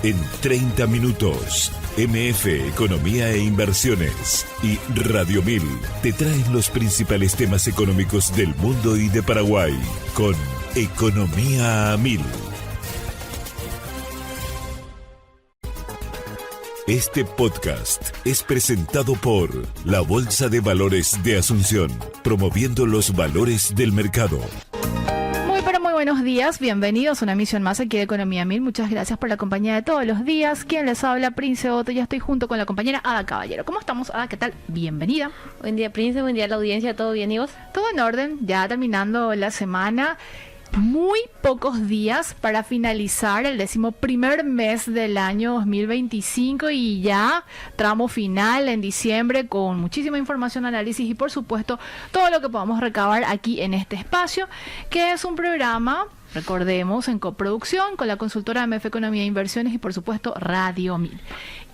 En 30 minutos, MF Economía e Inversiones y Radio 1000 te traen los principales temas económicos del mundo y de Paraguay con Economía a 1000. Este podcast es presentado por la Bolsa de Valores de Asunción, promoviendo los valores del mercado. Muy buenos días, bienvenidos a una emisión más aquí de Economía 1000. Muchas gracias por la compañía de todos los días. Quien les habla, Prince Otto. Ya estoy junto con la compañera Ada Caballero. ¿Cómo estamos, Ada? ¿Qué tal? Bienvenida. Buen día, Prince. Buen día a la audiencia. ¿Todo bien y vos? Todo en orden, ya terminando la semana. Muy pocos días para finalizar el 11º mes del año 2025 y ya tramo final en diciembre con muchísima información, análisis y por supuesto todo lo que podamos recabar aquí en este espacio, que es un programa, recordemos, en coproducción con la consultora MF Economía e Inversiones y por supuesto Radio 1000.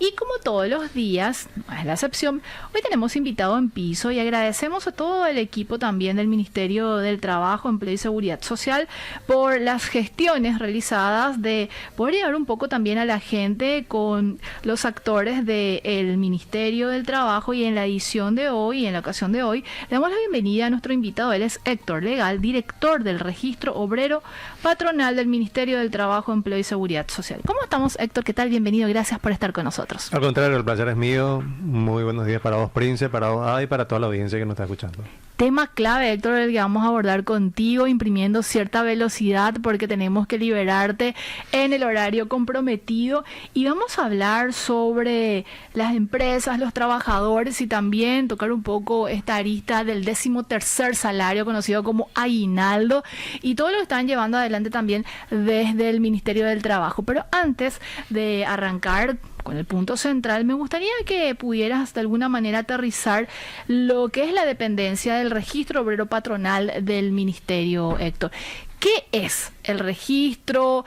Y como todos los días, no es la excepción, hoy tenemos invitado en piso y agradecemos a todo el equipo también del Ministerio del Trabajo, Empleo y Seguridad Social por las gestiones realizadas de poder llegar un poco también a la gente con los actores del Ministerio del Trabajo. Y en la edición de hoy, en la ocasión de hoy, le damos la bienvenida a nuestro invitado. Él es Héctor Legal, director del Registro Obrero Patronal del Ministerio del Trabajo, Empleo y Seguridad Social. ¿Cómo estamos, Héctor? ¿Qué tal? Bienvenido. Gracias por estar con nosotros. Al contrario, el placer es mío. Muy buenos días para vos, Prince, para vos, Ada, y para toda la audiencia que nos está escuchando. Tema clave, Héctor, el que vamos a abordar contigo, imprimiendo cierta velocidad porque tenemos que liberarte en el horario comprometido. Y vamos a hablar sobre las empresas, los trabajadores y también tocar un poco esta arista del 13º salario, conocido como aguinaldo, y todo lo que están llevando adelante también desde el Ministerio del Trabajo. Pero antes de arrancar con el punto central, me gustaría que pudieras de alguna manera aterrizar lo que es la dependencia del Registro Obrero Patronal del Ministerio, Héctor. ¿Qué es el registro?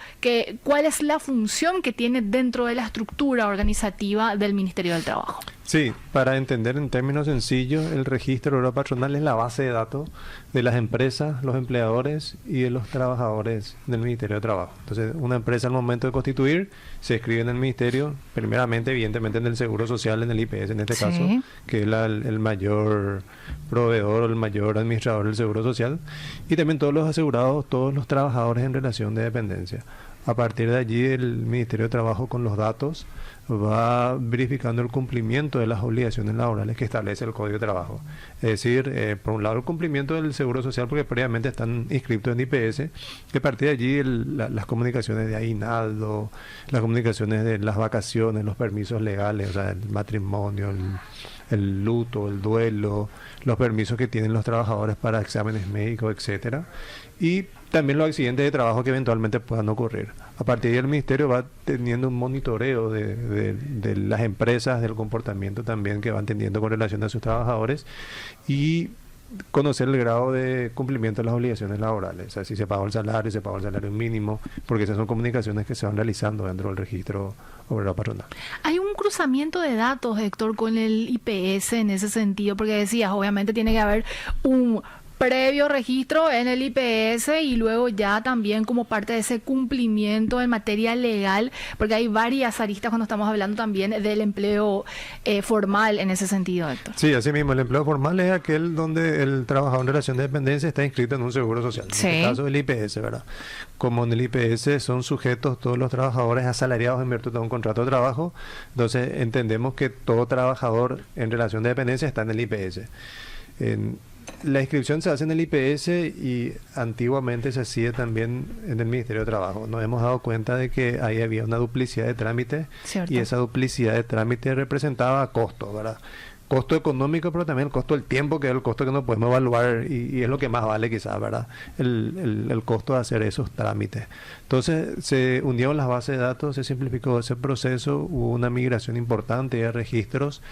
¿Cuál es la función que tiene dentro de la estructura organizativa del Ministerio del Trabajo? Sí, para entender en términos sencillos, el registro obrero patronal es la base de datos de las empresas, los empleadores y de los trabajadores del Ministerio de Trabajo. Entonces, una empresa al momento de constituir se escribe en el Ministerio, primeramente, evidentemente, en el Seguro Social, en el IPS en este caso, que es el mayor proveedor o el mayor administrador del Seguro Social, y también todos los asegurados, todos los trabajadores en relación de dependencia. A partir de allí, el Ministerio de Trabajo, con los datos, va verificando el cumplimiento de las obligaciones laborales que establece el Código de Trabajo. Es decir, por un lado el cumplimiento del Seguro Social, porque previamente están inscritos en IPS, que a partir de allí las comunicaciones de aguinaldo, las comunicaciones de las vacaciones, los permisos legales, o sea, el matrimonio, el luto, el duelo, los permisos que tienen los trabajadores para exámenes médicos, etcétera, y también los accidentes de trabajo que eventualmente puedan ocurrir. A partir de ahí el Ministerio va teniendo un monitoreo de las empresas, del comportamiento también que van teniendo con relación a sus trabajadores y conocer el grado de cumplimiento de las obligaciones laborales. O sea, si se pagó el salario mínimo, porque esas son comunicaciones que se van realizando dentro del registro obrero patronal. Hay un cruzamiento de datos, Héctor, con el IPS en ese sentido, porque decías, obviamente tiene que haber un previo registro en el IPS y luego ya también como parte de ese cumplimiento en materia legal, porque hay varias aristas cuando estamos hablando también del empleo formal en ese sentido, Héctor. Sí, así mismo, el empleo formal es aquel donde el trabajador en relación de dependencia está inscrito en un seguro social. En este caso el IPS, ¿verdad? Como en el IPS son sujetos todos los trabajadores asalariados en virtud de un contrato de trabajo, entonces entendemos que todo trabajador en relación de dependencia está en el IPS. La inscripción se hace en el IPS y antiguamente se hacía también en el Ministerio de Trabajo. Nos hemos dado cuenta de que ahí había una duplicidad de trámites. ¿Cierto? Y esa duplicidad de trámites representaba costo, ¿verdad? Costo económico, pero también el costo del tiempo, que es el costo que no podemos evaluar y es lo que más vale quizás, ¿verdad? El costo de hacer esos trámites. Entonces se unieron las bases de datos, se simplificó ese proceso, hubo una migración importante de registros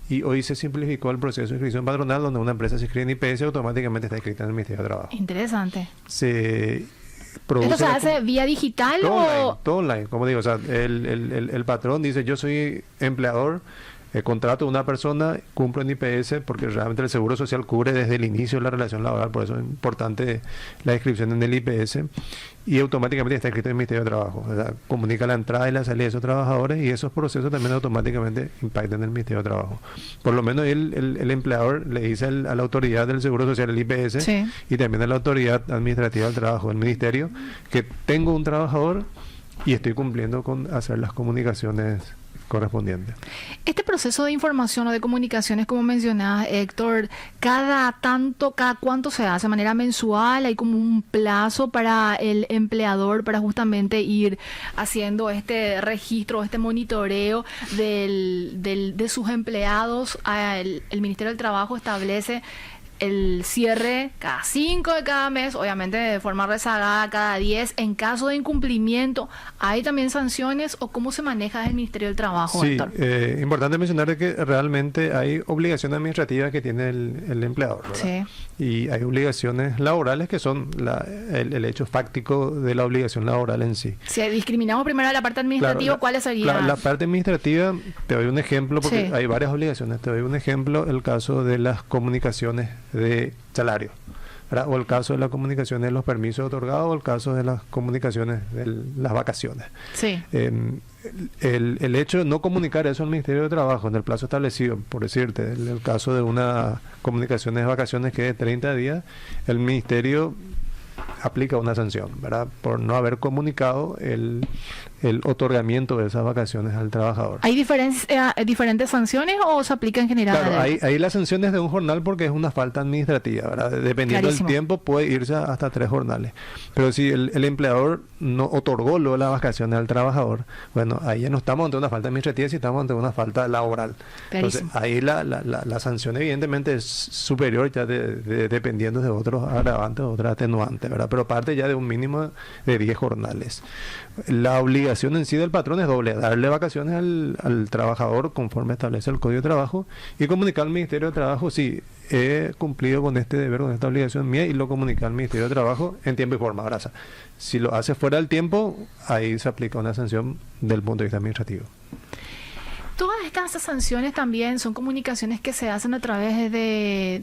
y hoy se simplificó el proceso de inscripción patronal, donde una empresa se inscribe en IPS automáticamente está inscrita en el Ministerio de Trabajo. Interesante. ¿Esto se hace vía digital todo online, como digo, o sea, el patrón dice, yo soy empleador, contrato a una persona, cumplo en IPS, porque realmente el Seguro Social cubre desde el inicio de la relación laboral, por eso es importante la inscripción en el IPS, y automáticamente está escrito en el Ministerio de Trabajo. O sea, comunica la entrada y la salida de esos trabajadores, y esos procesos también automáticamente impactan en el Ministerio de Trabajo. Por lo menos el empleador le dice a la autoridad del Seguro Social, el IPS, Sí. y también a la autoridad administrativa del trabajo, el Ministerio, que tengo un trabajador y estoy cumpliendo con hacer las comunicaciones correspondientes. Este proceso de información o de comunicaciones, como mencionaba Héctor, cada cuánto se hace, de manera mensual, hay como un plazo para el empleador para justamente ir haciendo este registro, este monitoreo de sus empleados. El Ministerio del Trabajo establece el cierre cada 5 de cada mes, obviamente de forma rezagada cada 10. En caso de incumplimiento, ¿hay también sanciones o cómo se maneja desde el Ministerio del Trabajo, Sí, Héctor? importante mencionar de que realmente hay obligaciones administrativas que tiene el empleador, ¿verdad? Sí. Y hay obligaciones laborales que son el hecho fáctico de la obligación laboral en sí. Si discriminamos primero la parte administrativa, Claro, ¿cuáles serían? la parte administrativa, te doy un ejemplo, porque Sí. hay varias obligaciones. Te doy un ejemplo, el caso de las comunicaciones de salario, ¿verdad? O el caso de las comunicaciones de los permisos otorgados, o el caso de las comunicaciones de las vacaciones. Sí. El hecho de no comunicar eso al Ministerio de Trabajo en el plazo establecido, por decirte, en el caso de una comunicación de vacaciones que es de 30 días, el Ministerio aplica una sanción, ¿verdad? Por no haber comunicado el otorgamiento de esas vacaciones al trabajador. ¿Hay diferentes sanciones o se aplica en general? Claro, hay las sanciones de un jornal porque es una falta administrativa, ¿verdad? Dependiendo Clarísimo. del tiempo puede irse hasta 3 jornales. Pero si el empleador no otorgó luego las vacaciones al trabajador, bueno, ahí ya no estamos ante una falta administrativa, sino estamos ante una falta laboral. Entonces, Clarísimo. ahí la sanción evidentemente es superior ya dependiendo de otros agravantes, otras atenuantes, ¿verdad? Pero parte ya de un mínimo de 10 jornales. La obligación en sí del patrón es doble: darle vacaciones al trabajador conforme establece el Código de Trabajo y comunicar al Ministerio de Trabajo si he cumplido con este deber, con esta obligación mía, y lo comunica al Ministerio de Trabajo en tiempo y forma. Ahora, si lo hace fuera del tiempo, ahí se aplica una sanción del punto de vista administrativo. ¿Todas estas sanciones también son comunicaciones que se hacen a través de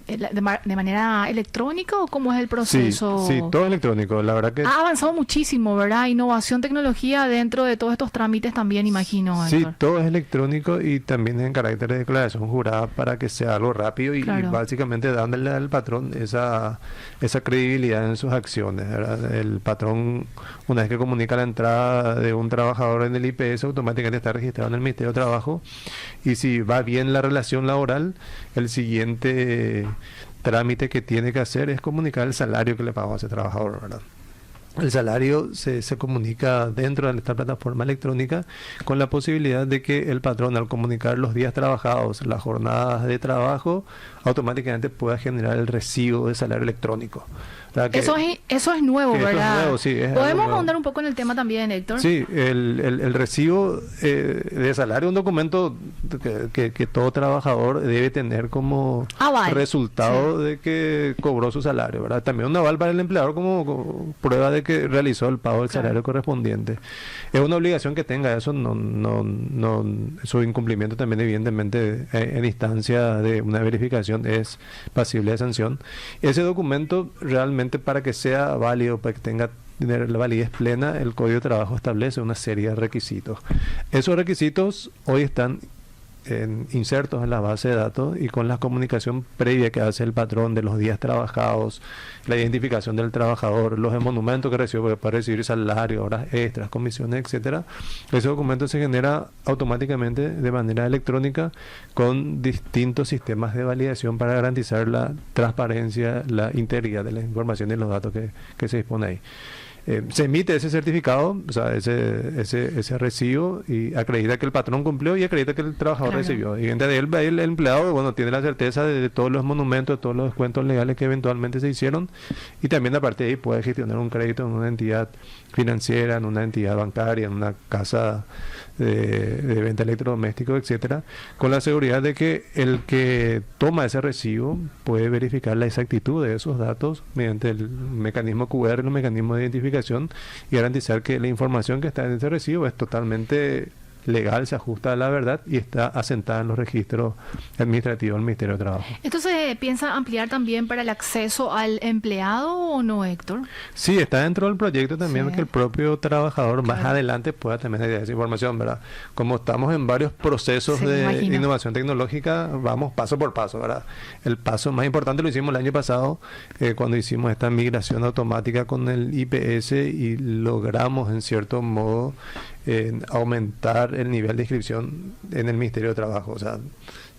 manera electrónica o cómo es el proceso? Sí, todo electrónico. La verdad que Ha avanzado muchísimo, ¿verdad? Innovación, tecnología dentro de todos estos trámites también, imagino, sí, Héctor. todo es electrónico y también en carácter de declaración jurada para que sea algo rápido y Claro. básicamente dándole al patrón esa credibilidad en sus acciones, ¿verdad? El patrón, una vez que comunica la entrada de un trabajador en el IPS, automáticamente está registrado en el Ministerio de Trabajo, y si va bien la relación laboral, el siguiente trámite que tiene que hacer es comunicar el salario que le pagamos a ese trabajador, ¿verdad? El salario se comunica dentro de esta plataforma electrónica con la posibilidad de que el patrón, al comunicar los días trabajados, las jornadas de trabajo, automáticamente pueda generar el recibo de salario electrónico. Eso es nuevo, que esto es ¿verdad? nuevo, sí, es algo ¿Podemos nuevo. ahondar un poco en el tema también, Héctor? Sí, el recibo de salario es un documento que todo trabajador debe tener como Aval. resultado de que cobró su salario, ¿verdad? También un aval para el empleador como prueba de que realizó el pago del Claro. salario correspondiente. Es una obligación que tenga eso, su incumplimiento también evidentemente en instancia de una verificación es pasible de sanción. Ese documento realmente, para que sea válido, para que tener la validez plena, el Código de Trabajo establece una serie de requisitos. Esos requisitos hoy están insertos en la base de datos, y con la comunicación previa que hace el patrón de los días trabajados, la identificación del trabajador, los emolumentos que recibe, porque puede recibir salario, horas extras, comisiones, etcétera, ese documento se genera automáticamente de manera electrónica con distintos sistemas de validación para garantizar la transparencia, la integridad de la información y los datos que se dispone ahí. Se emite ese certificado, o sea, ese recibo, y acredita que el patrón cumplió y acredita que el trabajador Claro. recibió. Y de él, el empleado, bueno, tiene la certeza de todos los monumentos, de todos los descuentos legales que eventualmente se hicieron, y también a partir de ahí puede gestionar un crédito en una entidad financiera, en una entidad bancaria, en una casa de venta electrodoméstico, etcétera, con la seguridad de que el que toma ese recibo puede verificar la exactitud de esos datos mediante el mecanismo QR, el mecanismo de identificación, y garantizar que la información que está en ese recibo es totalmente legal, se ajusta a la verdad y está asentada en los registros administrativos del Ministerio de Trabajo. ¿Esto se piensa ampliar también para el acceso al empleado o no, Héctor? Sí, está dentro del proyecto también Sí. que el propio trabajador más adelante pueda también acceder a esa información, ¿verdad? Como estamos en varios procesos Sí, me de imagino. innovación tecnológica, vamos paso por paso, ¿verdad? El paso más importante lo hicimos el año pasado cuando hicimos esta migración automática con el IPS y logramos en cierto modo aumentar el nivel de inscripción en el Ministerio de Trabajo. O sea,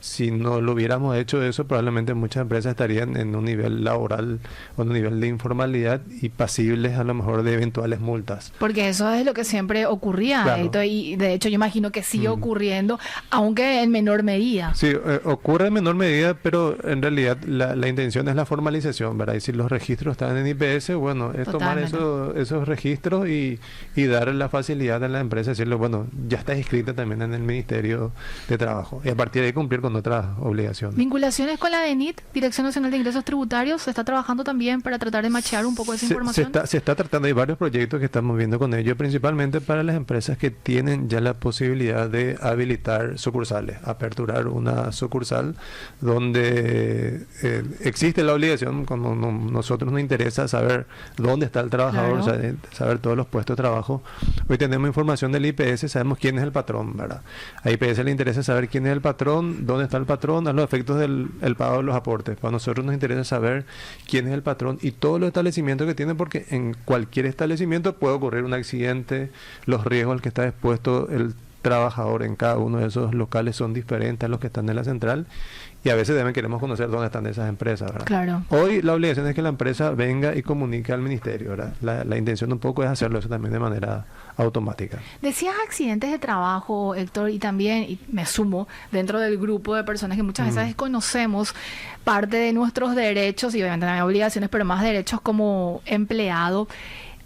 si no lo hubiéramos hecho eso, probablemente muchas empresas estarían en un nivel laboral o en un nivel de informalidad y pasibles a lo mejor de eventuales multas. Porque eso es lo que siempre ocurría, Claro. Héctor, y de hecho yo imagino que sigue ocurriendo, aunque en menor medida. Sí, ocurre en menor medida, pero en realidad la intención es la formalización, ¿verdad? Y si los registros están en IPS, bueno, es tomar Totalmente. esos registros y dar la facilidad a la empresa, decirle, bueno, ya estás inscrita también en el Ministerio de Trabajo. Y a partir de ahí cumplir con otras obligaciones. Vinculaciones con la DENIT, Dirección Nacional de Ingresos Tributarios, se está trabajando también para tratar de machear un poco esa información. Se está tratando, hay varios proyectos que estamos viendo con ellos, principalmente para las empresas que tienen ya la posibilidad de habilitar sucursales, aperturar una sucursal donde existe la obligación, como nosotros nos interesa saber dónde está el trabajador, Claro. saber todos los puestos de trabajo. Hoy tenemos información del IPS, sabemos quién es el patrón, ¿verdad? A IPS le interesa saber quién es el patrón, dónde está el patrón, a los efectos del el pago de los aportes. Para nosotros nos interesa saber quién es el patrón y todos los establecimientos que tiene, porque en cualquier establecimiento puede ocurrir un accidente, los riesgos al que está expuesto el trabajador en cada uno de esos locales son diferentes a los que están en la central y a veces también queremos conocer dónde están esas empresas, ¿verdad? Claro. Hoy la obligación es que la empresa venga y comunique al ministerio, ¿verdad? La intención un poco es hacerlo eso también de manera automática. Decías accidentes de trabajo, Héctor, y también, y me sumo, dentro del grupo de personas que muchas veces desconocemos parte de nuestros derechos y obviamente también obligaciones, pero más derechos como empleado.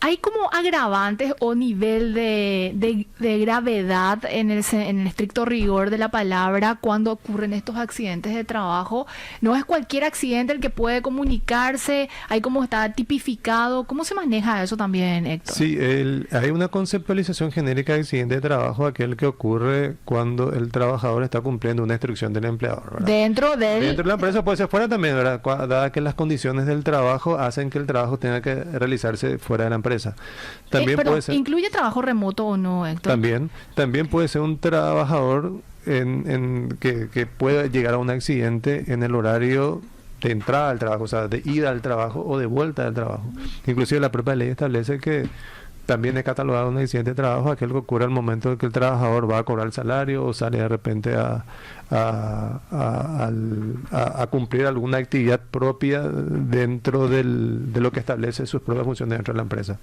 ¿Hay como agravantes o nivel de gravedad en el estricto rigor de la palabra cuando ocurren estos accidentes de trabajo? No es cualquier accidente el que puede comunicarse, hay como está tipificado. ¿Cómo se maneja eso también, Héctor? Sí, hay una conceptualización genérica de accidente de trabajo, aquel que ocurre cuando el trabajador está cumpliendo una instrucción del empleador, ¿verdad? Dentro de la empresa, puede ser fuera también, ¿verdad? Dada que las condiciones del trabajo hacen que el trabajo tenga que realizarse fuera de la empresa. También pero puede ser, ¿incluye trabajo remoto o no, Héctor? también puede ser un trabajador que pueda llegar a un accidente en el horario de entrada al trabajo, o sea, de ida al trabajo o de vuelta al trabajo. Inclusive la propia ley establece que también es catalogado un accidente de trabajo aquel que ocurre al momento de que el trabajador va a cobrar el salario o sale de repente a cumplir alguna actividad propia dentro de lo que establece sus propias funciones dentro de la empresa.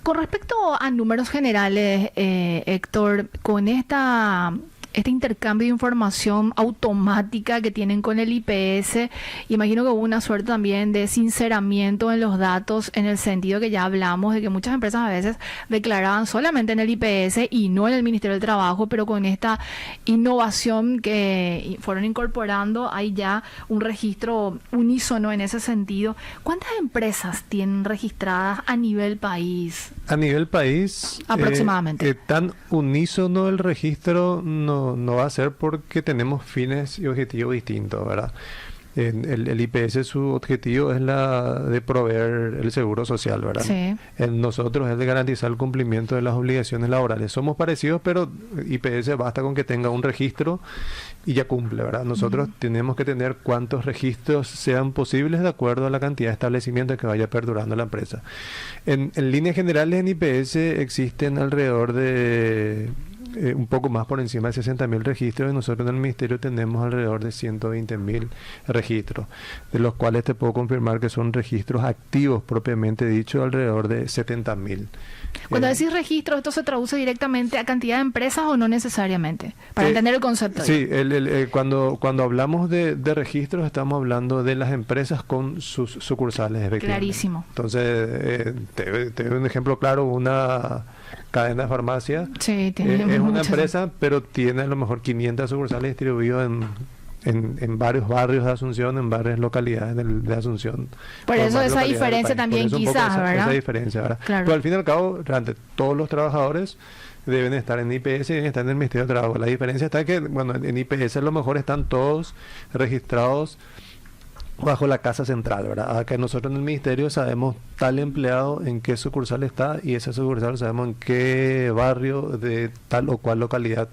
Con respecto a números generales, Héctor, con este intercambio de información automática que tienen con el IPS, imagino que hubo una suerte también de sinceramiento en los datos, en el sentido que ya hablamos de que muchas empresas a veces declaraban solamente en el IPS y no en el Ministerio del Trabajo, pero con esta innovación que fueron incorporando hay ya un registro unísono en ese sentido. ¿Cuántas empresas tienen registradas a nivel país? A nivel país, aproximadamente. Tan unísono el registro no va a ser porque tenemos fines y objetivos distintos, ¿verdad? El IPS, su objetivo es la de proveer el seguro social, ¿verdad? Sí. Nosotros es de garantizar el cumplimiento de las obligaciones laborales. Somos parecidos, pero IPS basta con que tenga un registro y ya cumple, ¿verdad? Nosotros tenemos que tener cuantos registros sean posibles de acuerdo a la cantidad de establecimientos que vaya perdurando la empresa. En líneas generales, en IPS existen alrededor de un poco más por encima de 60.000 registros, y nosotros en el Ministerio tenemos alrededor de 120.000 registros, de los cuales te puedo confirmar que son registros activos propiamente dicho, alrededor de 70.000. Cuando decís registro, ¿esto se traduce directamente a cantidad de empresas o no necesariamente? Para entender el concepto. Sí, cuando hablamos de registros estamos hablando de las empresas con sus sucursales, efectivamente. Clarísimo. Entonces, te doy un ejemplo claro, una cadena de farmacia Sí, tiene es una muchas. empresa, pero tiene a lo mejor 500 sucursales distribuidas en varios barrios de Asunción, en varias localidades de Asunción. Por eso esa diferencia también quizás, ¿verdad? Esa diferencia, ¿verdad? Claro. Pero al fin y al cabo, realmente todos los trabajadores deben estar en IPS y deben estar en el Ministerio de Trabajo. La diferencia está que, bueno, en IPS a lo mejor están todos registrados bajo la casa central, ¿verdad? Acá nosotros en el ministerio sabemos tal empleado en qué sucursal está y esa sucursal sabemos en qué barrio de tal o cual localidad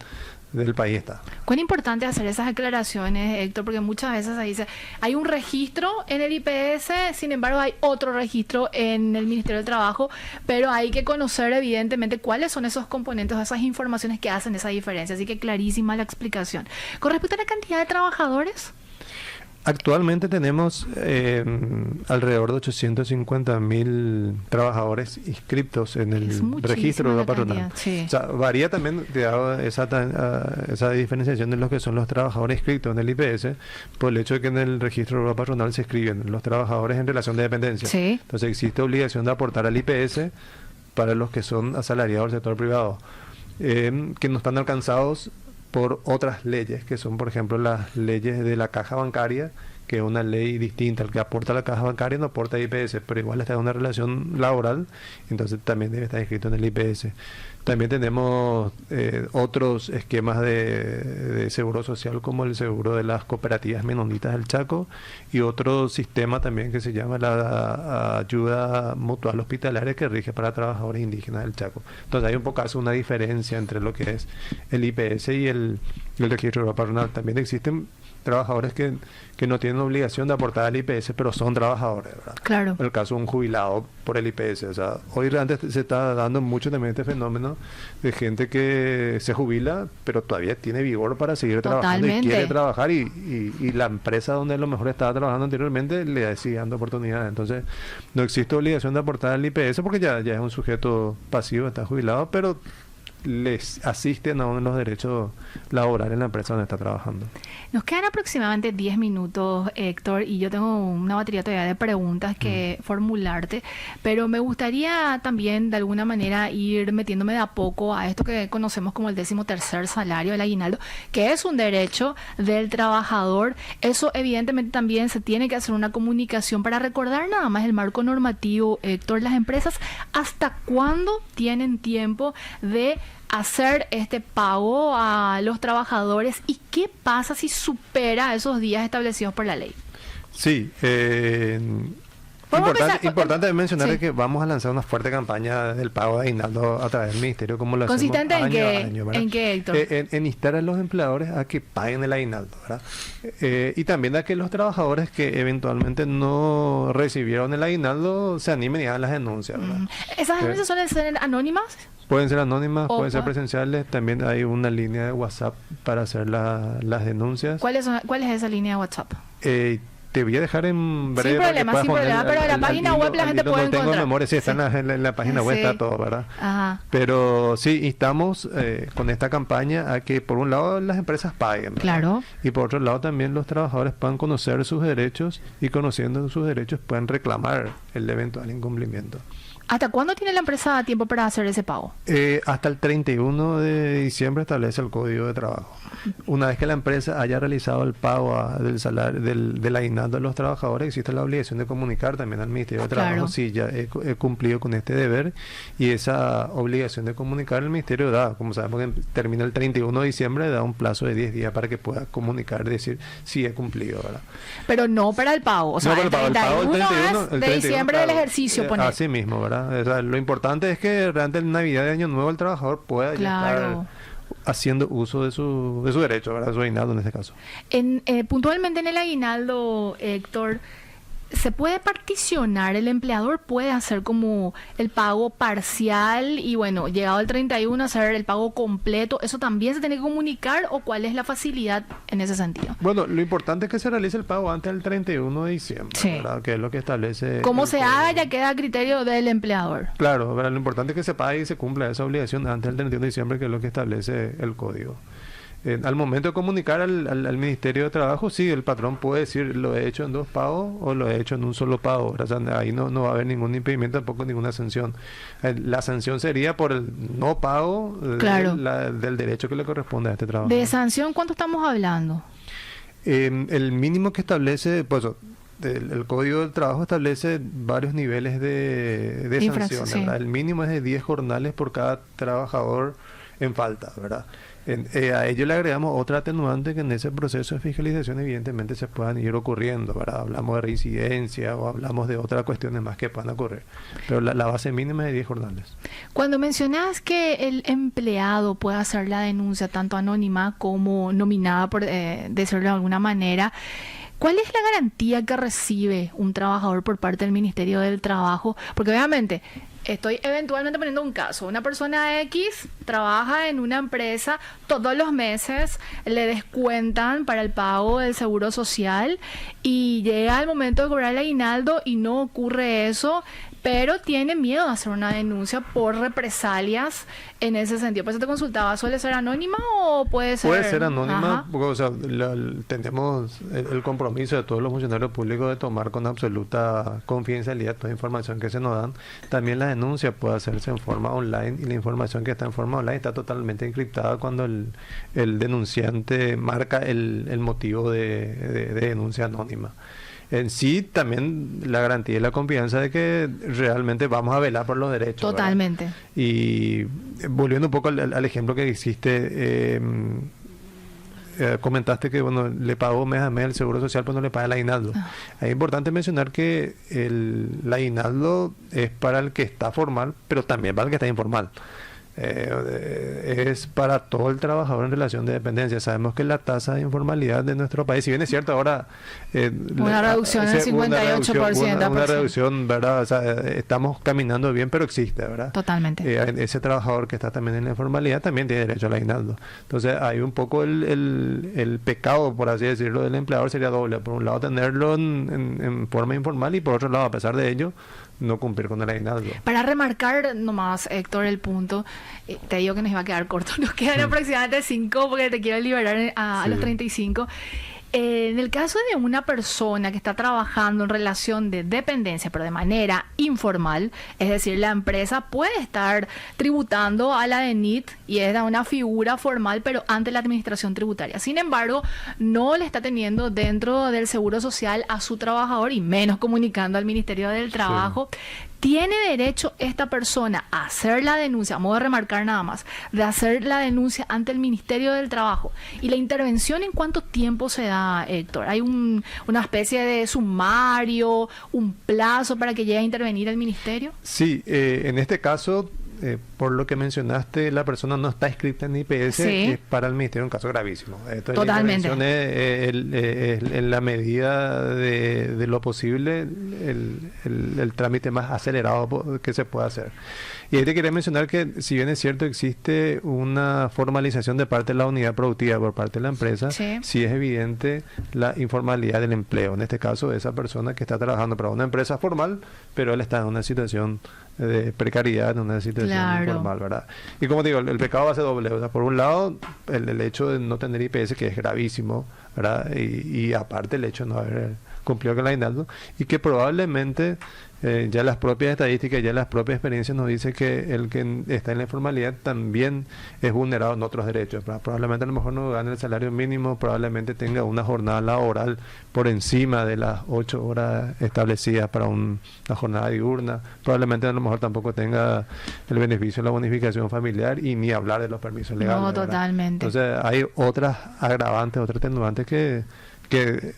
del país está. ¿Cuán importante hacer esas aclaraciones, Héctor? Porque muchas veces ahí dice, hay un registro en el IPS, sin embargo hay otro registro en el Ministerio del Trabajo, pero hay que conocer evidentemente cuáles son esos componentes, esas informaciones que hacen esa diferencia. Así que clarísima la explicación. Con respecto a la cantidad de trabajadores, actualmente tenemos alrededor de 850.000 trabajadores inscritos en el registro de la patronal. Sí. O sea, varía también esa diferenciación de los que son los trabajadores inscritos en el IPS por el hecho de que en el registro de la patronal se escriben los trabajadores en relación de dependencia. Sí. Entonces existe obligación de aportar al IPS para los que son asalariados del sector privado, que no están alcanzados por otras leyes, que son, por ejemplo, las leyes de la caja bancaria, que es una ley distinta. El que aporta a la caja bancaria no aporta a IPS, pero igual está en una relación laboral, entonces también debe estar inscrito en el IPS. También tenemos otros esquemas de seguro social, como el seguro de las cooperativas menonitas del Chaco, y otro sistema también que se llama la ayuda mutual hospitalaria, que rige para trabajadores indígenas del Chaco. Entonces hay un poco una diferencia entre lo que es el IPS y el registro de la patronal. También existen trabajadores que no tienen obligación de aportar al IPS, pero son trabajadores, ¿verdad? Claro. En el caso de un jubilado por el IPS. O sea, hoy realmente se está dando mucho también este fenómeno de gente que se jubila, pero todavía tiene vigor para seguir trabajando y quiere trabajar, y la empresa donde a lo mejor estaba trabajando anteriormente le sigue dando oportunidades. Entonces, no existe obligación de aportar al IPS porque ya es un sujeto pasivo, está jubilado, pero les asisten a uno de los derechos laborales en la empresa donde está trabajando. Nos quedan aproximadamente 10 minutos, Héctor, y yo tengo una batería todavía de preguntas que formularte, pero me gustaría también de alguna manera ir metiéndome de a poco a esto que conocemos como el 13º salario, el aguinaldo, que es un derecho del trabajador. Eso evidentemente también se tiene que hacer una comunicación para recordar nada más el marco normativo, Héctor. Las empresas, ¿hasta cuándo tienen tiempo de hacer este pago a los trabajadores y qué pasa si supera esos días establecidos por la ley? Sí, importante mencionar que vamos a lanzar una fuerte campaña del pago de aguinaldo a través del ministerio, como lo hacemos ¿consistente año a año, ¿verdad? ¿En qué, Héctor? En instar a los empleadores a que paguen el aguinaldo, ¿verdad? Y también a que los trabajadores que eventualmente no recibieron el aguinaldo se animen y hagan las denuncias, ¿verdad? ¿Esas denuncias suelen ser anónimas? Pueden ser anónimas, pueden ser presenciales. También hay una línea de WhatsApp para hacer las denuncias. ¿Cuál es esa línea de WhatsApp? Te voy a dejar en breve. Sin problema, pero en la página web la gente puede encontrar. No tengo memoria, sí, está en la página web, está todo, ¿verdad? Ajá. Pero sí, instamos con esta campaña a que por un lado las empresas paguen, ¿verdad? Claro. Y por otro lado también los trabajadores puedan conocer sus derechos y conociendo sus derechos puedan reclamar el eventual incumplimiento. ¿Hasta cuándo tiene la empresa tiempo para hacer ese pago? Hasta el 31 de diciembre establece el Código de Trabajo. Una vez que la empresa haya realizado el pago del salario del aguinaldo de los trabajadores, existe la obligación de comunicar también al Ministerio de Trabajo si ya he cumplido con este deber, y esa obligación de comunicar el Ministerio da, como sabemos que termina el 31 de diciembre, da un plazo de 10 días para que pueda comunicar y decir si he cumplido, ¿verdad? Pero no para el pago, o sea, no para el pago, el 31 de diciembre del ejercicio, poner. Así mismo, ¿verdad? O sea, lo importante es que realmente en Navidad de Año Nuevo el trabajador pueda ya estar haciendo uso de su derecho, ¿verdad? De su aguinaldo en este caso. Puntualmente en el aguinaldo, Héctor, ¿se puede particionar? ¿El empleador puede hacer como el pago parcial y bueno, llegado el 31 hacer el pago completo? ¿Eso también se tiene que comunicar o cuál es la facilidad en ese sentido? Bueno, lo importante es que se realice el pago antes del 31 de diciembre, ¿verdad? Que es lo que establece... Como se haga ya queda a criterio del empleador. Claro, ¿verdad? Lo importante es que se pague y se cumpla esa obligación antes del 31 de diciembre, que es lo que establece el código. Al momento de comunicar al Ministerio de Trabajo, sí, el patrón puede decir lo he hecho en 2 pagos o lo he hecho en un solo pago. O sea, ahí no va a haber ningún impedimento, tampoco ninguna sanción. La sanción sería por el no pago del derecho que le corresponde a este trabajo. ¿De sanción cuánto estamos hablando? El mínimo que establece, pues el Código del Trabajo establece varios niveles de sanción, sí. ¿verdad? El mínimo es de 10 jornales por cada trabajador en falta, ¿verdad? A ello le agregamos otra atenuante que en ese proceso de fiscalización evidentemente se puedan ir ocurriendo, ¿verdad? Hablamos de reincidencia o hablamos de otras cuestiones más que puedan ocurrir, pero la base mínima es de 10 jornales. Cuando mencionas que el empleado puede hacer la denuncia tanto anónima como nominada, por decirlo de alguna manera, ¿cuál es la garantía que recibe un trabajador por parte del Ministerio del Trabajo? Porque obviamente estoy eventualmente poniendo un caso. Una persona X trabaja en una empresa, todos los meses le descuentan para el pago del seguro social y llega el momento de cobrar el aguinaldo y no ocurre eso, pero tiene miedo de hacer una denuncia por represalias en ese sentido. Por eso te consultaba, ¿suele ser anónima o puede ser? Puede ser anónima, Ajá. porque, o sea, tenemos el compromiso de todos los funcionarios públicos de tomar con absoluta confidencialidad toda información que se nos dan. También la denuncia puede hacerse en forma online y la información que está en forma online está totalmente encriptada cuando el denunciante marca el motivo de denuncia anónima. En sí, también la garantía y la confianza de que realmente vamos a velar por los derechos. Totalmente. ¿Verdad? Y volviendo un poco al ejemplo que hiciste, comentaste que bueno, le pagó mes a mes el Seguro Social, pero no le paga el aguinaldo. Es importante mencionar que el aguinaldo es para el que está formal, pero también para el que está informal. Es para todo el trabajador en relación de dependencia. Sabemos que la tasa de informalidad de nuestro país, si bien es cierto ahora una reducción del 58%, una reducción, ¿verdad? O sea, estamos caminando bien, pero existe, ¿verdad? Totalmente. Ese trabajador que está también en la informalidad también tiene derecho al aguinaldo. Entonces hay un poco el pecado, por así decirlo, del empleador sería doble. Por un lado tenerlo en forma informal y por otro lado, a pesar de ello, no cumplir con el aguinaldo. Para remarcar nomás, Héctor, el punto, te digo que nos iba a quedar corto, nos quedan aproximadamente 5 porque te quiero liberar a los 35. En el caso de una persona que está trabajando en relación de dependencia, pero de manera informal, es decir, la empresa puede estar tributando a la DENIT y es una figura formal, pero ante la administración tributaria. Sin embargo, no le está teniendo dentro del Seguro Social a su trabajador y menos comunicando al Ministerio del Trabajo. Sí. ¿Tiene derecho esta persona a hacer la denuncia, a modo de remarcar nada más, de hacer la denuncia ante el Ministerio del Trabajo? ¿Y la intervención en cuánto tiempo se da, Héctor? ¿Hay una especie de sumario, un plazo para que llegue a intervenir el Ministerio? Sí, en este caso, por lo que mencionaste, la persona no está inscrita en IPS, sí. Es para el Ministerio un caso gravísimo. Entonces, totalmente. La intervención es en la medida de lo posible el trámite más acelerado que se pueda hacer. Y ahí te quería mencionar que, si bien es cierto, existe una formalización de parte de la unidad productiva por parte de la empresa, sí es evidente la informalidad del empleo. En este caso, esa persona que está trabajando para una empresa formal, pero él está en una situación de precariedad, en una situación informal, ¿verdad? Y como digo, el pecado va a ser doble. O sea, por un lado, el hecho de no tener IPS, que es gravísimo, ¿verdad? Y aparte el hecho de no haber cumplido con el aguinaldo, y que probablemente ya las propias estadísticas, ya las propias experiencias nos dice que el que está en la informalidad también es vulnerado en otros derechos, ¿verdad? Probablemente a lo mejor no gane el salario mínimo, probablemente tenga una jornada laboral por encima de las 8 horas establecidas para una jornada diurna, probablemente a lo mejor tampoco tenga el beneficio de la bonificación familiar y ni hablar de los permisos legales. No, totalmente. ¿Verdad? Entonces hay otras agravantes, otras atenuantes que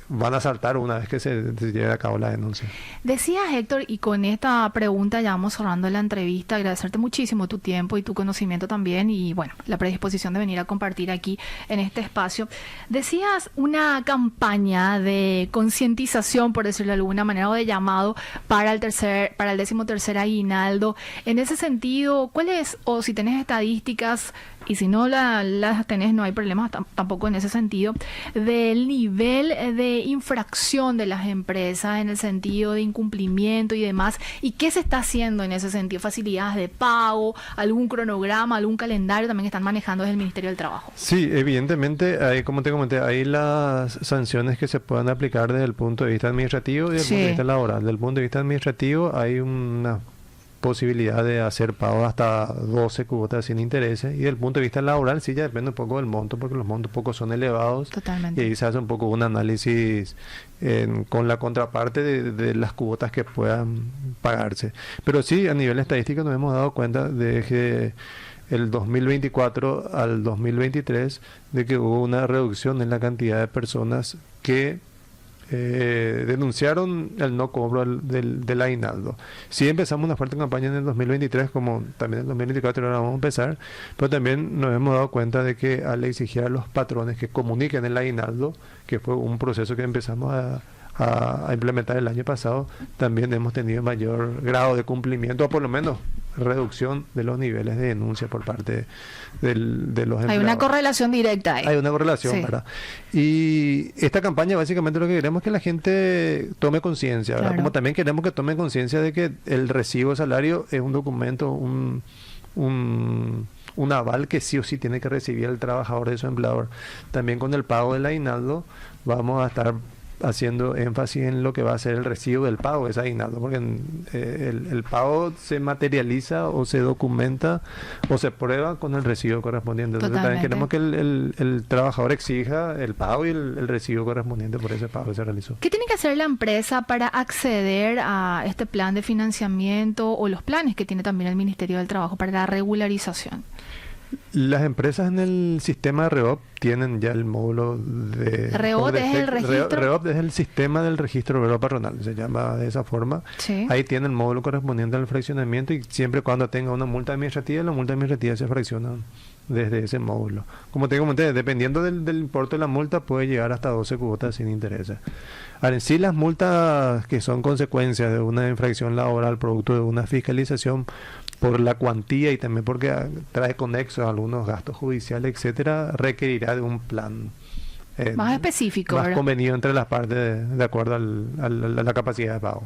van a saltar una vez que se lleve a cabo la denuncia. Decías, Héctor, y con esta pregunta ya vamos cerrando la entrevista, agradecerte muchísimo tu tiempo y tu conocimiento también y bueno, la predisposición de venir a compartir aquí en este espacio. Decías una campaña de concientización, por decirlo de alguna manera, o de llamado para el 13º aguinaldo. En ese sentido, ¿cuáles, o si tenés estadísticas, y si no las tenés, no hay problemas tampoco en ese sentido, del nivel de infracción de las empresas en el sentido de incumplimiento y demás, y qué se está haciendo en ese sentido? ¿Facilidades de pago, algún cronograma, algún calendario también que están manejando desde el Ministerio del Trabajo? Sí, evidentemente, hay, como te comenté, hay las sanciones que se puedan aplicar desde el punto de vista administrativo y desde el punto de vista laboral. Desde el punto de vista administrativo hay una posibilidad de hacer pagos hasta 12 cuotas sin intereses, y desde el punto de vista laboral sí ya depende un poco del monto, porque los montos pocos son elevados. Totalmente. Y ahí se hace un poco un análisis con la contraparte de las cuotas que puedan pagarse. Pero sí, a nivel estadístico nos hemos dado cuenta de que el 2024 al 2023 de que hubo una reducción en la cantidad de personas que denunciaron el no cobro del aguinaldo. Sí empezamos una fuerte campaña en el 2023, como también en el 2024 ahora vamos a empezar, pero también nos hemos dado cuenta de que al exigir a los patrones que comuniquen el aguinaldo, que fue un proceso que empezamos a implementar el año pasado, también hemos tenido mayor grado de cumplimiento, o por lo menos reducción de los niveles de denuncia por parte de los empleados. Hay una correlación directa ahí. Hay una correlación, Sí. ¿verdad? Y esta campaña básicamente lo que queremos es que la gente tome conciencia, ¿verdad? Claro. Como también queremos que tome conciencia de que el recibo de salario es un documento, un aval que sí o sí tiene que recibir el trabajador de su empleador. También con el pago del aguinaldo vamos a estar haciendo énfasis en lo que va a ser el recibo del pago de ese aguinaldo, porque el pago se materializa o se documenta o se prueba con el recibo correspondiente. Entonces también queremos que el trabajador exija el pago y el recibo correspondiente por ese pago que se realizó. ¿Qué tiene que hacer la empresa para acceder a este plan de financiamiento o los planes que tiene también el Ministerio del Trabajo para la regularización? Las empresas en el sistema de REOP tienen ya el módulo de... ¿REOP es el registro? REOP es el sistema del registro obrero patronal, se llama de esa forma. Sí. Ahí tiene el módulo correspondiente al fraccionamiento, y siempre cuando tenga una multa administrativa, la multa administrativa se fracciona desde ese módulo. Como te comenté, dependiendo del importe de la multa, puede llegar hasta 12 cuotas sin intereses. Ahora, en sí, las multas que son consecuencias de una infracción laboral producto de una fiscalización, por la cuantía y también porque trae conexos algunos gastos judiciales, etcétera, requerirá de un plan más específico, más ¿verdad? convenido entre las partes de acuerdo a la capacidad de pago.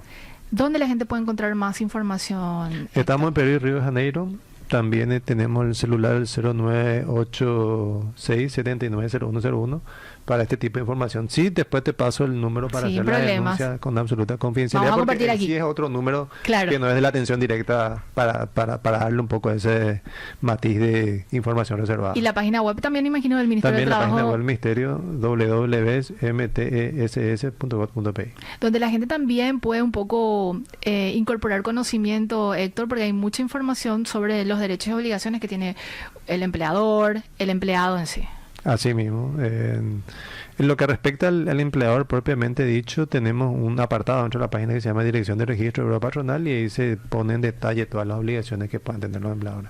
¿Dónde la gente puede encontrar más información? Estamos en Perú y Río de Janeiro. También tenemos el celular el 0986-790101 para este tipo de información. Sí, después te paso el número para Sin hacer la problemas. denuncia con absoluta confidencialidad. Vamos a porque compartir aquí. sí es otro número Claro. que no es de la atención directa para darle un poco ese matiz de información reservada. Y la página web también, imagino, del Ministerio También del la Trabajo. página web del Ministerio, www.mtess.gov.pi. Donde la gente también puede un poco incorporar conocimiento, Héctor, porque hay mucha información sobre los derechos y obligaciones que tiene el empleador, el empleado en sí. Así mismo. En lo que respecta al empleador propiamente dicho, tenemos un apartado dentro de la página que se llama Dirección de Registro Obrero Patronal, y ahí se pone en detalle todas las obligaciones que puedan tener los empleadores.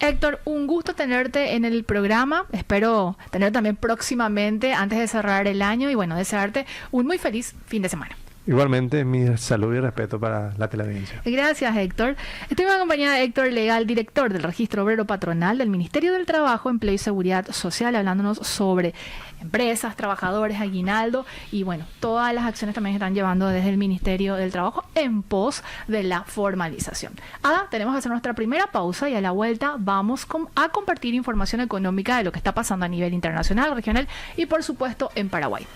Héctor, un gusto tenerte en el programa. Espero tener también próximamente, antes de cerrar el año, y bueno, desearte un muy feliz fin de semana. Igualmente, mi salud y respeto para la teleaudiencia. Gracias, Héctor. Estoy acompañada de Héctor Legal, director del Registro Obrero Patronal del Ministerio del Trabajo, Empleo y Seguridad Social, hablándonos sobre empresas, trabajadores, aguinaldo y bueno, todas las acciones también que están llevando desde el Ministerio del Trabajo en pos de la formalización. Ada, tenemos que hacer nuestra primera pausa y a la vuelta vamos a compartir información económica de lo que está pasando a nivel internacional, regional y por supuesto en Paraguay.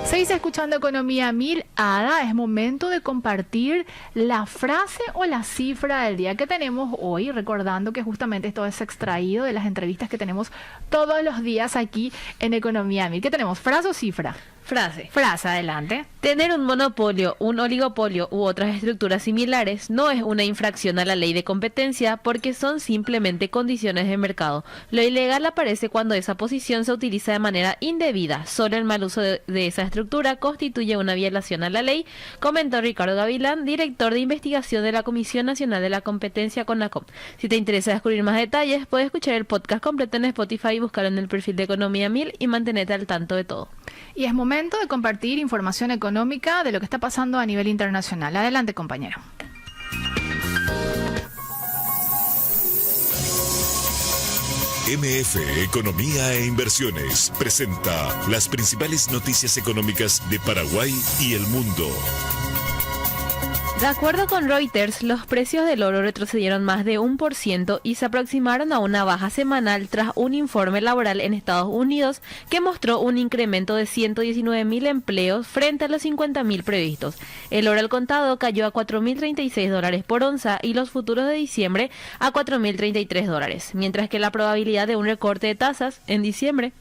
Seguís escuchando Economía 1000. Ada, es momento de compartir la frase o la cifra del día que tenemos hoy, recordando que justamente esto es extraído de las entrevistas que tenemos todos los días aquí en Economía 1000. ¿Qué tenemos? ¿Frase o cifra? Frase. Frase, adelante. Tener un monopolio, un oligopolio u otras estructuras similares no es una infracción a la ley de competencia porque son simplemente condiciones de mercado. Lo ilegal aparece cuando esa posición se utiliza de manera indebida. Solo el mal uso de esa estructura constituye una violación a la ley, comentó Ricardo Gavilán, director de investigación de la Comisión Nacional de la Competencia CONACOM. Si te interesa descubrir más detalles, puedes escuchar el podcast completo en Spotify y buscarlo en el perfil de Economía 1000 y mantenerte al tanto de todo. Y es momento de compartir información económica de lo que está pasando a nivel internacional. Adelante, compañero. MF Economía e Inversiones presenta las principales noticias económicas de Paraguay y el mundo. De acuerdo con Reuters, los precios del oro retrocedieron más de 1% y se aproximaron a una baja semanal tras un informe laboral en Estados Unidos que mostró un incremento de 119.000 empleos frente a los 50.000 previstos. El oro al contado cayó a $4.036 por onza y los futuros de diciembre a $4.033, mientras que la probabilidad de un recorte de tasas en diciembre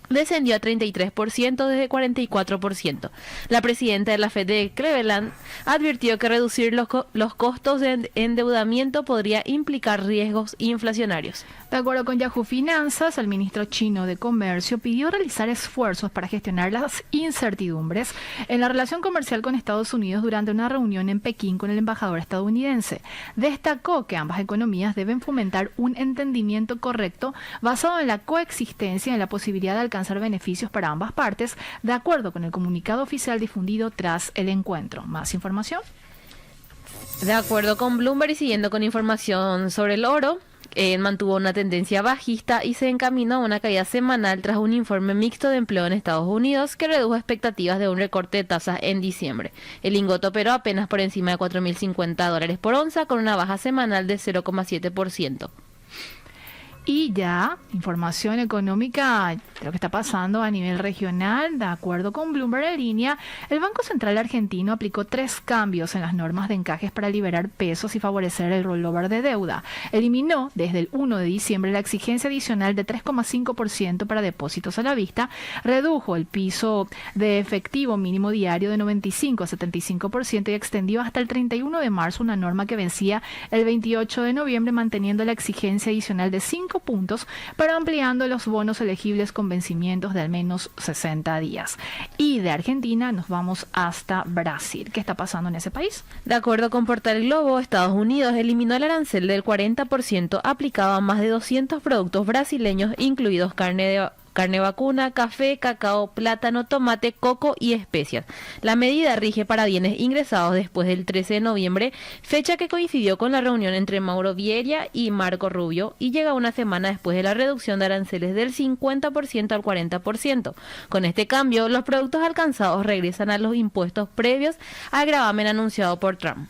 descendió a 33% desde 44%. La presidenta de la Fed de Cleveland advirtió que reducir los costos de endeudamiento podría implicar riesgos inflacionarios. De acuerdo con Yahoo Finanzas, el ministro chino de Comercio pidió realizar esfuerzos para gestionar las incertidumbres en la relación comercial con Estados Unidos durante una reunión en Pekín con el embajador estadounidense. Destacó que ambas economías deben fomentar un entendimiento correcto basado en la coexistencia y en la posibilidad de alcanzar beneficios para ambas partes, de acuerdo con el comunicado oficial difundido tras el encuentro. ¿Más información? De acuerdo con Bloomberg y siguiendo con información sobre el oro, mantuvo una tendencia bajista y se encaminó a una caída semanal tras un informe mixto de empleo en Estados Unidos que redujo expectativas de un recorte de tasas en diciembre. El lingote operó apenas por encima de $4.050 por onza con una baja semanal de 0,7%. Y ya, información económica de lo que está pasando a nivel regional. De acuerdo con Bloomberg en línea, el Banco Central argentino aplicó 3 cambios en las normas de encajes para liberar pesos y favorecer el rollover de deuda. Eliminó desde el 1 de diciembre la exigencia adicional de 3,5% para depósitos a la vista, redujo el piso de efectivo mínimo diario de 95 a 75% y extendió hasta el 31 de marzo una norma que vencía el 28 de noviembre, manteniendo la exigencia adicional de 5 puntos, pero ampliando los bonos elegibles con vencimientos de al menos 60 días. Y de Argentina nos vamos hasta Brasil. ¿Qué está pasando en ese país? De acuerdo con Portal Globo, Estados Unidos eliminó el arancel del 40% aplicado a más de 200 productos brasileños, incluidos carne vacuna, café, cacao, plátano, tomate, coco y especias. La medida rige para bienes ingresados después del 13 de noviembre, fecha que coincidió con la reunión entre Mauro Vieira y Marco Rubio y llega una semana después de la reducción de aranceles del 50% al 40%. Con este cambio, los productos alcanzados regresan a los impuestos previos al gravamen anunciado por Trump.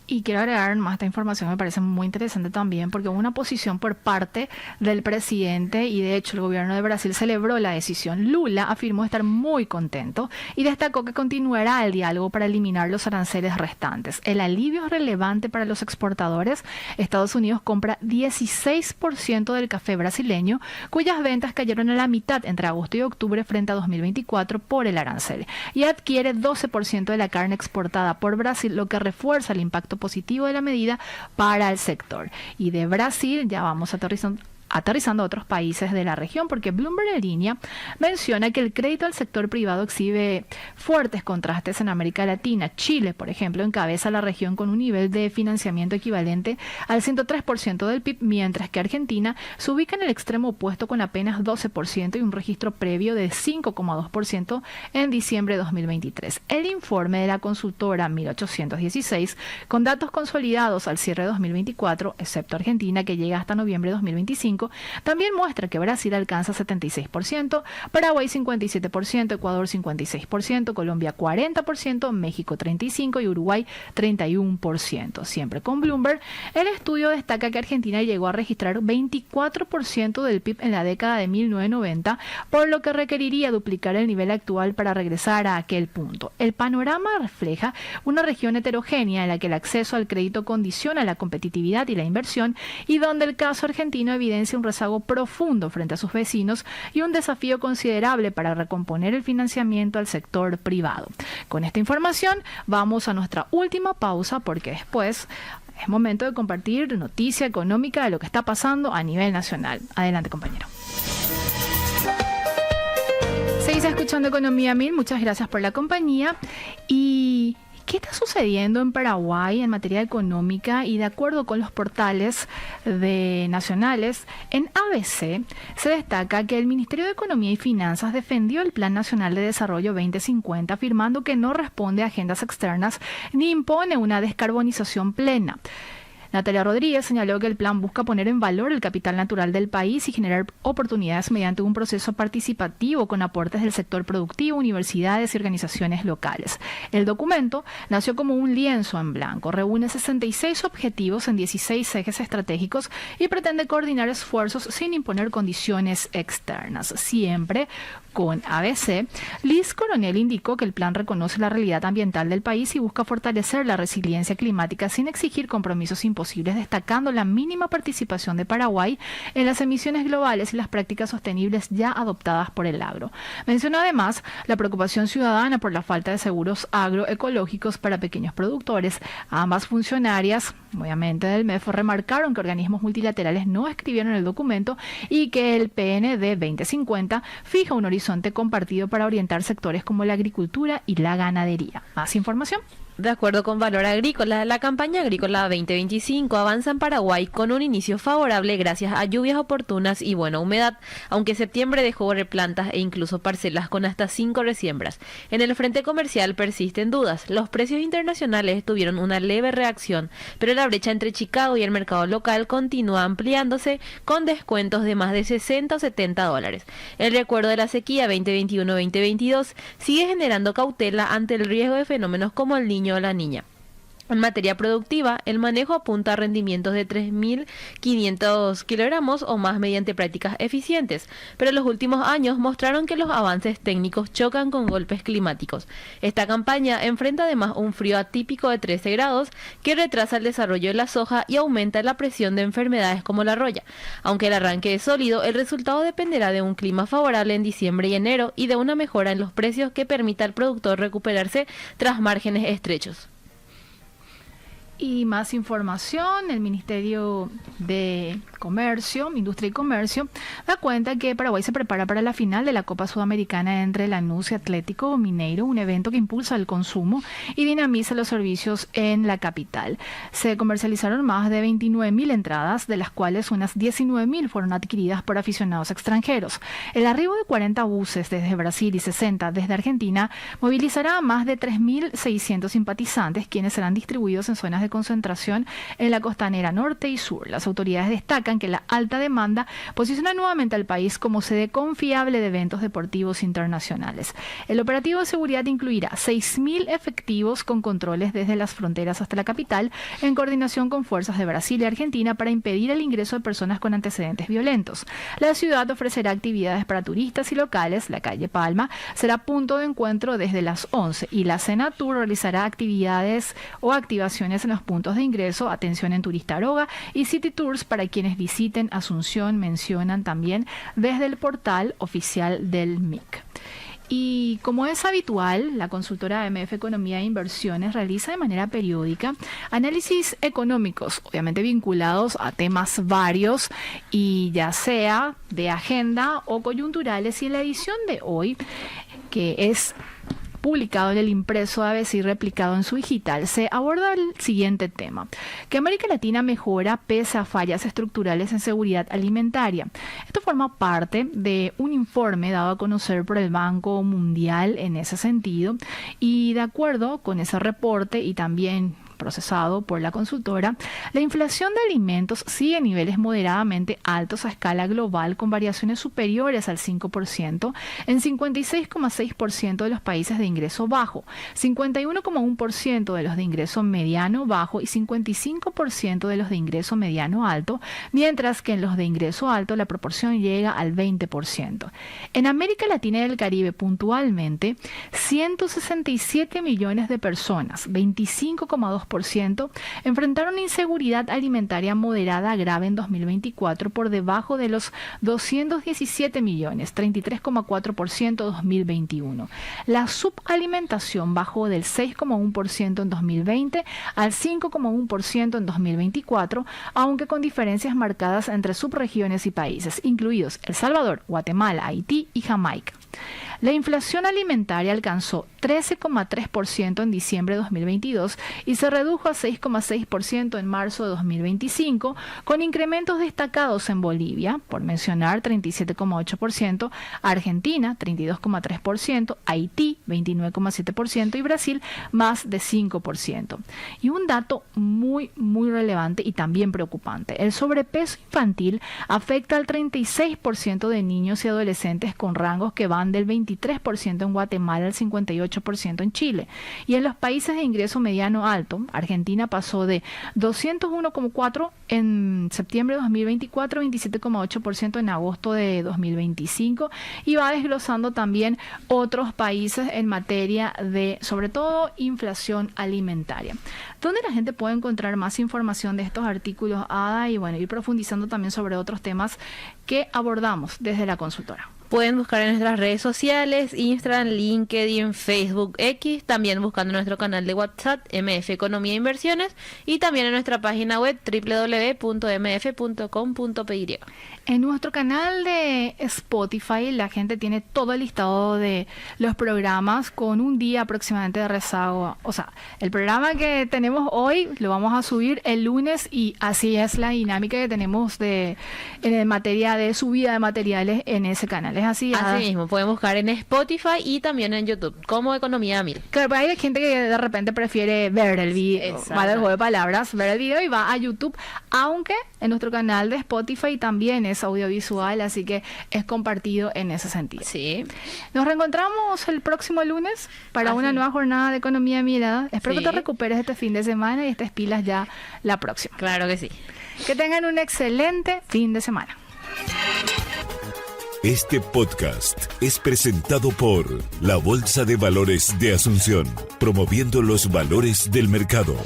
Y quiero agregar más esta información, me parece muy interesante también, porque hubo una posición por parte del presidente y de hecho el gobierno de Brasil celebró la decisión. Lula afirmó estar muy contento y destacó que continuará el diálogo para eliminar los aranceles restantes. El alivio es relevante para los exportadores. Estados Unidos compra 16% del café brasileño, cuyas ventas cayeron a la mitad entre agosto y octubre frente a 2024 por el arancel, y adquiere 12% de la carne exportada por Brasil, lo que refuerza el impacto positivo de la medida para el sector. Y de Brasil ya vamos aterrizando a otros países de la región, porque Bloomberg en línea menciona que el crédito al sector privado exhibe fuertes contrastes en América Latina. Chile, por ejemplo, encabeza la región con un nivel de financiamiento equivalente al 103% del PIB, mientras que Argentina se ubica en el extremo opuesto con apenas 12% y un registro previo de 5,2% en diciembre de 2023. El informe de la consultora 1816, con datos consolidados al cierre de 2024, excepto Argentina, que llega hasta noviembre de 2025, también muestra que Brasil alcanza 76%, Paraguay 57%, Ecuador 56%, Colombia 40%, México 35% y Uruguay 31%. Siempre con Bloomberg, el estudio destaca que Argentina llegó a registrar 24% del PIB en la década de 1990, por lo que requeriría duplicar el nivel actual para regresar a aquel punto. El panorama refleja una región heterogénea en la que el acceso al crédito condiciona la competitividad y la inversión, y donde el caso argentino evidencia un rezago profundo frente a sus vecinos y un desafío considerable para recomponer el financiamiento al sector privado. Con esta información vamos a nuestra última pausa, porque después es momento de compartir noticia económica de lo que está pasando a nivel nacional. Adelante, compañero. Seguís escuchando Economía 1000, muchas gracias por la compañía. Y ¿qué está sucediendo en Paraguay en materia económica? Y de acuerdo con los portales nacionales, en ABC se destaca que el Ministerio de Economía y Finanzas defendió el Plan Nacional de Desarrollo 2050, afirmando que no responde a agendas externas ni impone una descarbonización plena. Natalia Rodríguez señaló que el plan busca poner en valor el capital natural del país y generar oportunidades mediante un proceso participativo con aportes del sector productivo, universidades y organizaciones locales. El documento nació como un lienzo en blanco, reúne 66 objetivos en 16 ejes estratégicos y pretende coordinar esfuerzos sin imponer condiciones externas. Siempre con ABC, Liz Coronel indicó que el plan reconoce la realidad ambiental del país y busca fortalecer la resiliencia climática sin exigir compromisos imposibles, destacando la mínima participación de Paraguay en las emisiones globales y las prácticas sostenibles ya adoptadas por el agro. Mencionó además la preocupación ciudadana por la falta de seguros agroecológicos para pequeños productores. Ambas funcionarias, obviamente del MEF, remarcaron que organismos multilaterales no escribieron el documento y que el PND 2050 fija un horizonte compartido para orientar sectores como la agricultura y la ganadería. Más información. De acuerdo con Valor Agrícola, la campaña agrícola 2025 avanza en Paraguay con un inicio favorable gracias a lluvias oportunas y buena humedad, aunque septiembre dejó replantas e incluso parcelas con hasta 5 resiembras. En el frente comercial persisten dudas. Los precios internacionales tuvieron una leve reacción, pero la brecha entre Chicago y el mercado local continúa ampliándose con descuentos de más de 60 o 70 dólares. El recuerdo de la sequía 2021-2022 sigue generando cautela ante el riesgo de fenómenos como el Niño o la Niña. En materia productiva, el manejo apunta a rendimientos de 3.500 kilogramos o más mediante prácticas eficientes, pero los últimos años mostraron que los avances técnicos chocan con golpes climáticos. Esta campaña enfrenta además un frío atípico de 13 grados que retrasa el desarrollo de la soja y aumenta la presión de enfermedades como la roya. Aunque el arranque es sólido, el resultado dependerá de un clima favorable en diciembre y enero y de una mejora en los precios que permita al productor recuperarse tras márgenes estrechos. Y más información, el Ministerio de Comercio, Industria y Comercio, da cuenta que Paraguay se prepara para la final de la Copa Sudamericana entre Lanús y Atlético Mineiro, un evento que impulsa el consumo y dinamiza los servicios en la capital. Se comercializaron más de 29.000 entradas, de las cuales unas 19.000 fueron adquiridas por aficionados extranjeros. El arribo de 40 buses desde Brasil y 60 desde Argentina movilizará a más de 3.600 simpatizantes, quienes serán distribuidos en zonas de concentración en la costanera norte y sur. Las autoridades destacan que la alta demanda posiciona nuevamente al país como sede confiable de eventos deportivos internacionales. El operativo de seguridad incluirá 6.000 efectivos con controles desde las fronteras hasta la capital, en coordinación con fuerzas de Brasil y Argentina para impedir el ingreso de personas con antecedentes violentos. La ciudad ofrecerá actividades para turistas y locales. La calle Palma será punto de encuentro desde las 11 y la Senatur realizará actividades o activaciones en los puntos de ingreso, atención en Turista Aroga y City Tours para quienes visiten Asunción, mencionan también desde el portal oficial del MIC. Y como es habitual, la consultora MF Economía e Inversiones realiza de manera periódica análisis económicos, obviamente vinculados a temas varios y ya sea de agenda o coyunturales. Y en la edición de hoy, que es publicado en el impreso de ABC y replicado en su digital, se aborda el siguiente tema: que América Latina mejora pese a fallas estructurales en seguridad alimentaria. Esto forma parte de un informe dado a conocer por el Banco Mundial en ese sentido, y de acuerdo con ese reporte y también procesado por la consultora, la inflación de alimentos sigue en niveles moderadamente altos a escala global, con variaciones superiores al 5% en 56,6% de los países de ingreso bajo, 51,1% de los de ingreso mediano bajo y 55% de los de ingreso mediano alto, mientras que en los de ingreso alto la proporción llega al 20%. En América Latina y el Caribe, puntualmente, 167 millones de personas, 25,2%, enfrentaron inseguridad alimentaria moderada grave en 2024, por debajo de los 217 millones, 33,4% 2021. La subalimentación bajó del 6,1% en 2020 al 5,1% en 2024, aunque con diferencias marcadas entre subregiones y países, incluidos El Salvador, Guatemala, Haití y Jamaica. La inflación alimentaria alcanzó 13,3% en diciembre de 2022 y se redujo a 6,6% en marzo de 2025, con incrementos destacados en Bolivia, por mencionar 37,8%, Argentina 32,3%, Haití 29,7% y Brasil más de 5%. Y un dato muy relevante y también preocupante: el sobrepeso infantil afecta al 36% de niños y adolescentes, con rangos que van del 23% en Guatemala al 58% en Chile. Y en los países de ingreso mediano alto, Argentina pasó de 201,4 en septiembre de 2024 a 27,8% en agosto de 2025, y va desglosando también otros países en materia de, sobre todo, inflación alimentaria. ¿Dónde la gente puede encontrar más información de estos artículos, Ada? Y bueno, ir profundizando también sobre otros temas que abordamos desde la consultora. Pueden buscar en nuestras redes sociales, Instagram, LinkedIn, Facebook, X, también buscando nuestro canal de WhatsApp, MF Economía e Inversiones, y también en nuestra página web www.mf.com.py. En nuestro canal de Spotify la gente tiene todo el listado de los programas con un día aproximadamente de rezago. O sea, el programa que tenemos hoy lo vamos a subir el lunes, y así es la dinámica que tenemos en materia de subida de materiales en ese canal. ¿Es así? Así mismo, pueden buscar en Spotify y también en YouTube como Economía a Mil. Claro, pero hay gente que de repente prefiere ver el video, va del juego de palabras, ver el video y va a YouTube, aunque en nuestro canal de Spotify también es audiovisual, así que es compartido en ese sentido. Sí. Nos reencontramos el próximo lunes para una nueva jornada de Economía Mirada. Espero que te recuperes este fin de semana y estés pilas ya la próxima. Claro que sí. Que tengan un excelente fin de semana. Este podcast es presentado por la Bolsa de Valores de Asunción, promoviendo los valores del mercado.